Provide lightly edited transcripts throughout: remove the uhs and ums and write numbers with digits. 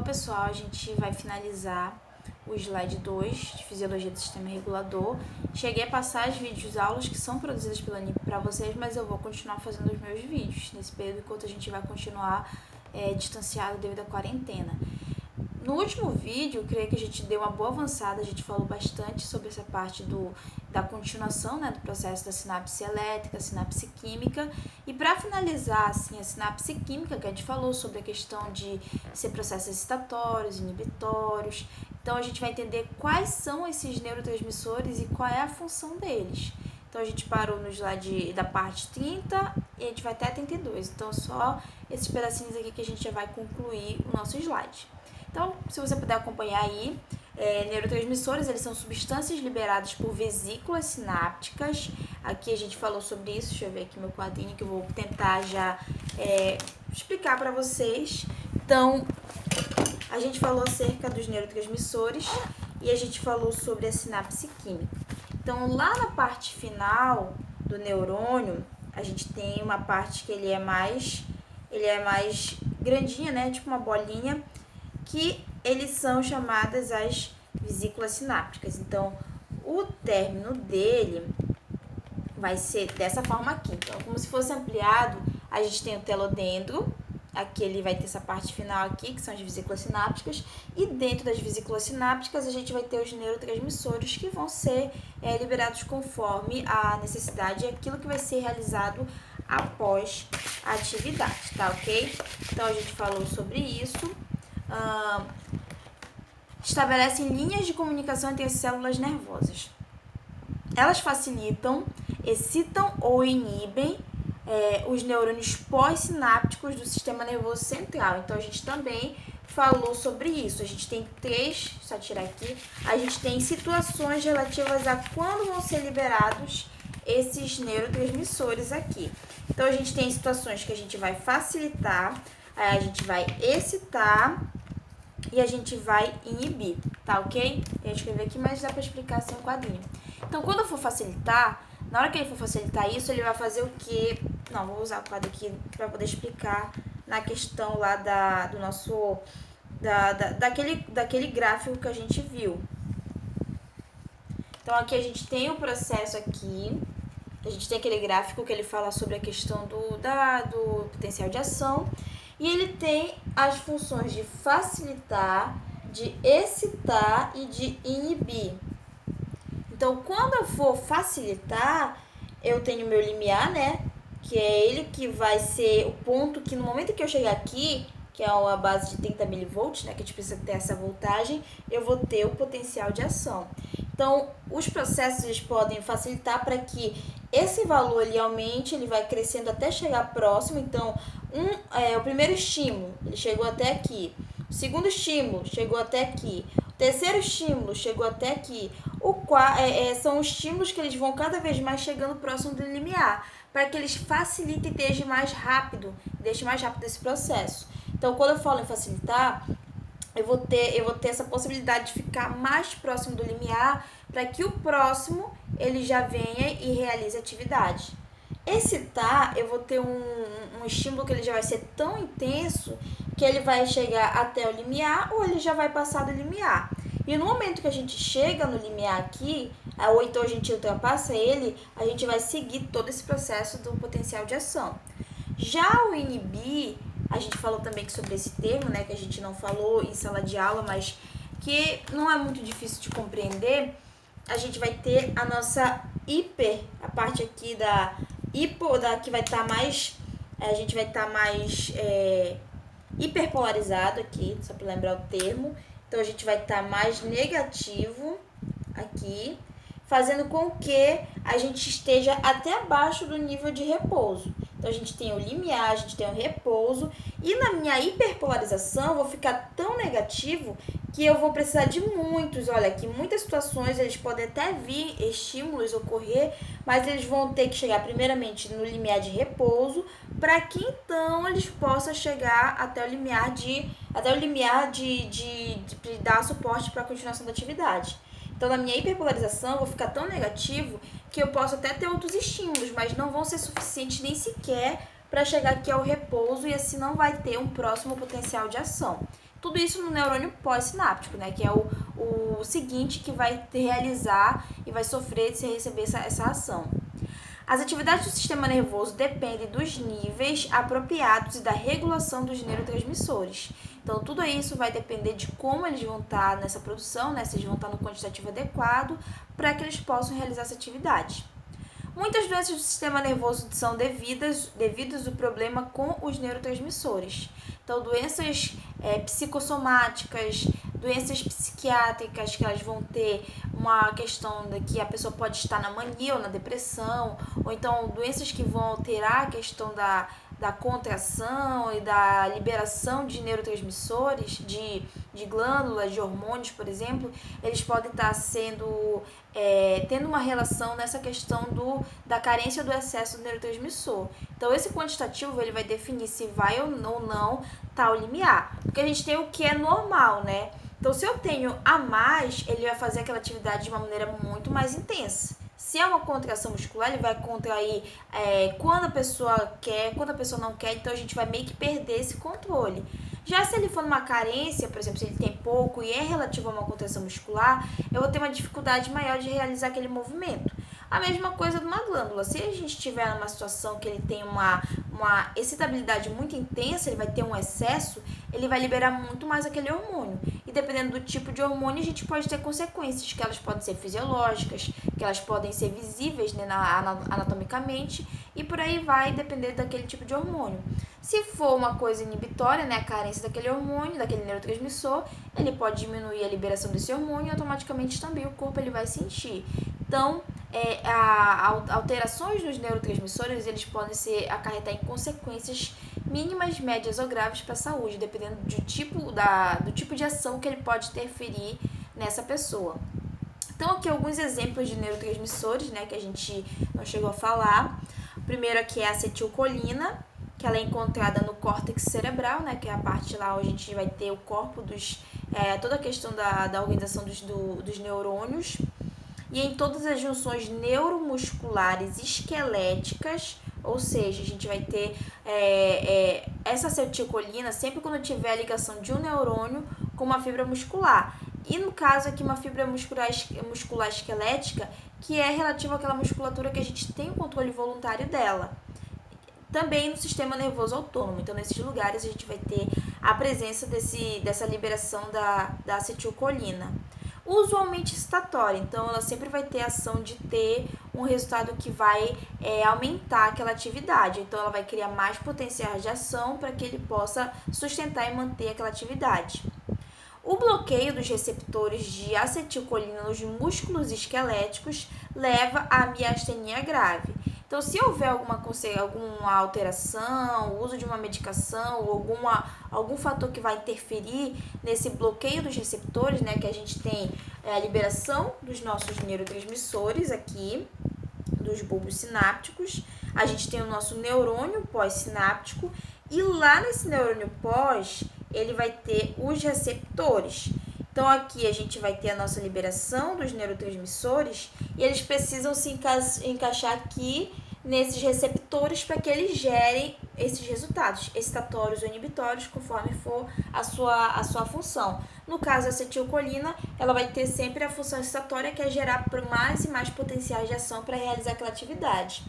Bom, pessoal, a gente vai finalizar o slide 2 de Fisiologia do Sistema Regulador. Cheguei a passar as videoaulas que são produzidas pela NIP para vocês, mas eu vou continuar fazendo os meus vídeos nesse período, enquanto a gente vai continuar distanciado devido à quarentena. No último vídeo, eu creio que a gente deu uma boa avançada, a gente falou bastante sobre essa parte da continuação, do processo da sinapse elétrica, sinapse química. E para finalizar, assim, a sinapse química, que a gente falou sobre a questão de ser processos excitatórios, inibitórios. Então, a gente vai entender quais são esses neurotransmissores e qual é a função deles. Então, a gente parou no slide da parte 30 e a gente vai até a 32. Então, só esses pedacinhos aqui que a gente já vai concluir o nosso slide. Então, se você puder acompanhar aí, neurotransmissores, eles são substâncias liberadas por vesículas sinápticas. Aqui a gente falou sobre isso, deixa eu ver aqui meu quadrinho que eu vou tentar já explicar para vocês. Então, a gente falou acerca dos neurotransmissores e a gente falou sobre a sinapse química. Então, lá na parte final do neurônio, a gente tem uma parte que ele é mais grandinha, tipo uma bolinha, que eles são chamadas as vesículas sinápticas. Então, o término dele vai ser dessa forma aqui. Então, como se fosse ampliado, a gente tem o telodendro. Aqui ele vai ter essa parte final aqui, que são as vesículas sinápticas. E dentro das vesículas sinápticas, a gente vai ter os neurotransmissores que vão ser liberados conforme a necessidade e aquilo que vai ser realizado após a atividade, tá ok? Então, a gente falou sobre isso. Estabelecem linhas de comunicação entre as células nervosas. Elas facilitam, excitam ou inibem os neurônios pós-sinápticos do sistema nervoso central. Então, a gente também falou sobre isso. A gente tem só tirar aqui, a gente tem situações relativas a quando vão ser liberados esses neurotransmissores aqui. Então, a gente tem situações que a gente vai facilitar, a gente vai excitar e a gente vai inibir, tá ok? Eu escrevi aqui, mas dá para explicar sem um quadrinho. Então, quando eu for facilitar, na hora que ele for facilitar isso, ele vai fazer o quê? Não, vou usar o quadro aqui para poder explicar na questão lá do nosso, daquele gráfico que a gente viu. Então, aqui a gente tem o processo aqui, a gente tem aquele gráfico que ele fala sobre a questão do potencial de ação. E ele tem as funções de facilitar, de excitar e de inibir. Então, quando eu for facilitar, eu tenho meu limiar, que é ele que vai ser o ponto que no momento que eu chegar aqui, que é uma base de 30 mV, que a gente precisa ter essa voltagem, eu vou ter o potencial de ação. Então, os processos eles podem facilitar para que esse valor ele aumente, ele vai crescendo até chegar próximo. Então, o primeiro estímulo, ele chegou até aqui. O segundo estímulo chegou até aqui. O terceiro estímulo chegou até aqui. São estímulos que eles vão cada vez mais chegando próximo do limiar, para que eles facilitem e deixem mais rápido esse processo. Então, quando eu falo em facilitar, eu vou ter essa possibilidade de ficar mais próximo do limiar para que o próximo ele já venha e realize a atividade. Excitar, eu vou ter um estímulo que ele já vai ser tão intenso que ele vai chegar até o limiar ou ele já vai passar do limiar. E no momento que a gente chega no limiar aqui, ou então a gente ultrapassa ele, a gente vai seguir todo esse processo do potencial de ação. Já o inibir, a gente falou também sobre esse termo, que a gente não falou em sala de aula, mas que não é muito difícil de compreender. A gente vai ter a nossa a parte aqui da que vai estar mais, a gente vai estar mais hiperpolarizado aqui, só para lembrar o termo. Então, a gente vai estar mais negativo aqui, fazendo com que a gente esteja até abaixo do nível de repouso. Então, a gente tem o limiar, a gente tem o repouso. E na minha hiperpolarização, eu vou ficar tão negativo que eu vou precisar de muitas situações, eles podem até vir estímulos ocorrer, mas eles vão ter que chegar primeiramente no limiar de repouso, para que então eles possam chegar até o limiar de dar suporte para a continuação da atividade. Então, na minha hiperpolarização, eu vou ficar tão negativo que eu posso até ter outros estímulos, mas não vão ser suficientes nem sequer para chegar aqui ao repouso e assim não vai ter um próximo potencial de ação. Tudo isso no neurônio pós-sináptico, né? Que é o seguinte que vai realizar e vai sofrer se receber essa ação. As atividades do sistema nervoso dependem dos níveis apropriados e da regulação dos neurotransmissores. Então, tudo isso vai depender de como eles vão estar nessa produção, né? Se eles vão estar no quantitativo adequado para que eles possam realizar essa atividade. Muitas doenças do sistema nervoso são devidos ao problema com os neurotransmissores. Então, doenças psicossomáticas, doenças psiquiátricas, que elas vão ter uma questão de que a pessoa pode estar na mania ou na depressão, ou então doenças que vão alterar a questão da contração e da liberação de neurotransmissores, de glândulas, de hormônios, por exemplo, eles podem estar tendo uma relação nessa questão da carência do excesso do neurotransmissor. Então, esse quantitativo ele vai definir se vai ou não tal limiar. Porque a gente tem o que é normal, né? Então, se eu tenho a mais, ele vai fazer aquela atividade de uma maneira muito mais intensa. Se é uma contração muscular, ele vai contrair quando a pessoa quer, quando a pessoa não quer, então a gente vai meio que perder esse controle. Já se ele for numa carência, por exemplo, se ele tem pouco e é relativo a uma contração muscular, eu vou ter uma dificuldade maior de realizar aquele movimento. A mesma coisa de uma glândula. Se a gente estiver numa situação que ele tem uma excitabilidade muito intensa, ele vai ter um excesso, ele vai liberar muito mais aquele hormônio. E dependendo do tipo de hormônio, a gente pode ter consequências, que elas podem ser fisiológicas, que elas podem ser visíveis, né, anatomicamente, e por aí vai depender daquele tipo de hormônio. Se for uma coisa inibitória, né, a carência daquele hormônio, daquele neurotransmissor, ele pode diminuir a liberação desse hormônio e automaticamente também o corpo ele vai sentir. Então, alterações nos neurotransmissores, eles podem acarretar em consequências mínimas, médias ou graves para a saúde, dependendo do tipo de ação que ele pode interferir nessa pessoa. Então, aqui alguns exemplos de neurotransmissores, né, que a gente não chegou a falar. O primeiro aqui é a acetilcolina, que ela é encontrada no córtex cerebral, né, que é a parte lá onde a gente vai ter o corpo toda a questão da organização dos neurônios. E em todas as junções neuromusculares esqueléticas, ou seja, a gente vai ter essa acetilcolina sempre quando tiver a ligação de um neurônio com uma fibra muscular. E no caso aqui, uma fibra muscular esquelética, que é relativa àquela musculatura que a gente tem o controle voluntário dela. Também no sistema nervoso autônomo. Então, nesses lugares, a gente vai ter a presença dessa liberação da acetilcolina. Usualmente excitatória, então ela sempre vai ter a ação de ter um resultado que vai aumentar aquela atividade. Então, ela vai criar mais potenciais de ação para que ele possa sustentar e manter aquela atividade. O bloqueio dos receptores de acetilcolina nos músculos esqueléticos leva à miastenia grave. Então, se houver alguma alteração, o uso de uma medicação ou algum fator que vai interferir nesse bloqueio dos receptores, né, que a gente tem a liberação dos nossos neurotransmissores aqui, dos bulbos sinápticos, a gente tem o nosso neurônio pós-sináptico e lá nesse neurônio pós, ele vai ter os receptores. Então, aqui a gente vai ter a nossa liberação dos neurotransmissores e eles precisam se encaixar aqui nesses receptores para que eles gerem esses resultados, excitatórios ou inibitórios, conforme for a sua função. No caso, a acetilcolina, ela vai ter sempre a função excitatória, que é gerar mais e mais potenciais de ação para realizar aquela atividade.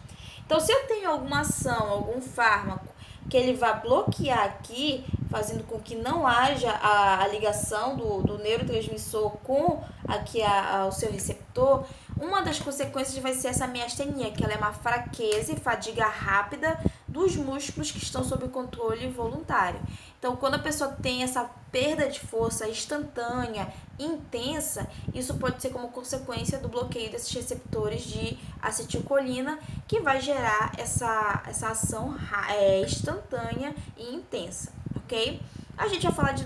Então, se eu tenho alguma ação, algum fármaco, que ele vai bloquear aqui, fazendo com que não haja a ligação do neurotransmissor com aqui o seu receptor, uma das consequências vai ser essa miastenia, que ela é uma fraqueza e fadiga rápida dos músculos que estão sob controle voluntário. Então, quando a pessoa tem essa perda de força instantânea, intensa, isso pode ser como consequência do bloqueio desses receptores de acetilcolina, que vai gerar essa ação instantânea e intensa, ok? A gente vai falar de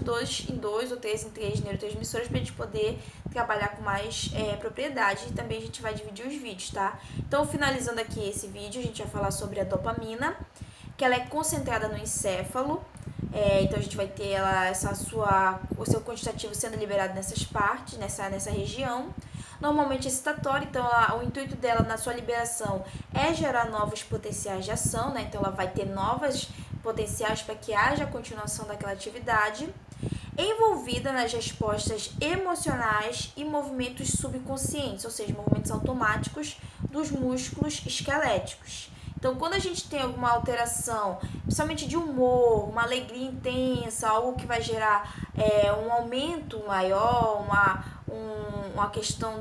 em dois ou três neurotransmissores para a gente poder trabalhar com mais propriedade e também a gente vai dividir os vídeos, tá? Então, finalizando aqui esse vídeo, a gente vai falar sobre a dopamina, que ela é concentrada no encéfalo. Então, a gente vai ter o seu quantitativo sendo liberado nessas partes, nessa região. Normalmente excitatória, então o intuito dela na sua liberação é gerar novos potenciais de ação, né? Então, ela vai ter novas potenciais para que haja a continuação daquela atividade. envolvida nas respostas emocionais e movimentos subconscientes, ou seja, movimentos automáticos dos músculos esqueléticos. Então, quando a gente tem alguma alteração, principalmente de humor, uma alegria intensa, algo que vai gerar um aumento maior, uma questão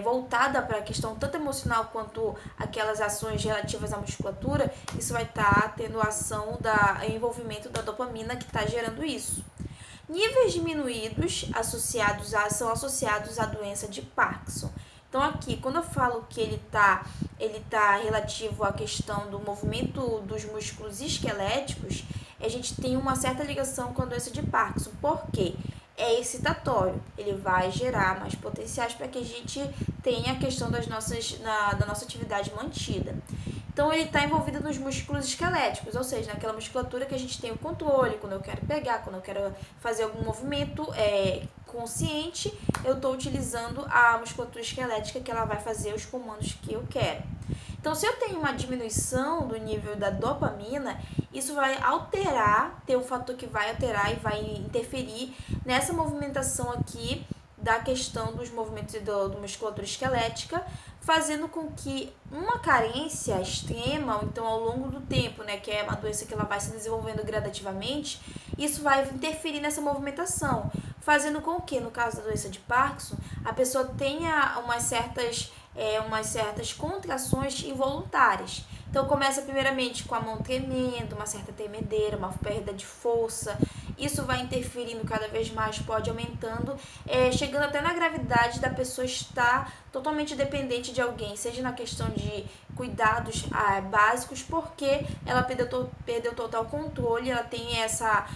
voltada para a questão tanto emocional quanto aquelas ações relativas à musculatura, isso vai estar tendo a ação da envolvimento da dopamina que está gerando isso. Níveis diminuídos são associados à doença de Parkinson. Então, aqui, quando eu falo que ele tá relativo à questão do movimento dos músculos esqueléticos, a gente tem uma certa ligação com a doença de Parkinson. Por quê? É excitatório, ele vai gerar mais potenciais para que a gente tenha a questão da nossa atividade mantida. Então, ele está envolvido nos músculos esqueléticos, ou seja, naquela musculatura que a gente tem o controle, quando eu quero pegar, quando eu quero fazer algum movimento consciente, eu estou utilizando a musculatura esquelética que ela vai fazer os comandos que eu quero. Então, se eu tenho uma diminuição do nível da dopamina, isso vai ter um fator que vai alterar e vai interferir nessa movimentação aqui da questão dos movimentos do musculatura esquelética, fazendo com que uma carência extrema, ou então ao longo do tempo, né, que é uma doença que ela vai se desenvolvendo gradativamente, isso vai interferir nessa movimentação, fazendo com que, no caso da doença de Parkinson, a pessoa tenha umas certas contrações involuntárias. Então, começa primeiramente com a mão tremendo, uma certa tremedeira, uma perda de força. Isso vai interferindo cada vez mais, pode aumentando, chegando até na gravidade da pessoa estar totalmente dependente de alguém, seja na questão de cuidados básicos, porque ela perdeu total controle, ela tem essa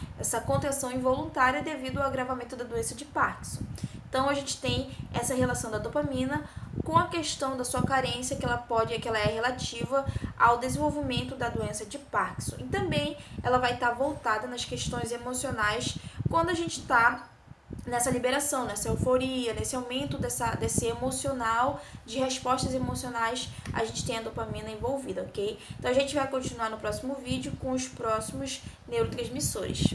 contração involuntária devido ao agravamento da doença de Parkinson. Então, a gente tem essa relação da dopamina com a questão da sua carência, que ela é relativa ao desenvolvimento da doença de Parkinson. E também ela vai estar voltada nas questões emocionais quando a gente está nessa liberação, nessa euforia, nesse aumento desse emocional, de respostas emocionais, a gente tem a dopamina envolvida, ok? Então, a gente vai continuar no próximo vídeo com os próximos neurotransmissores.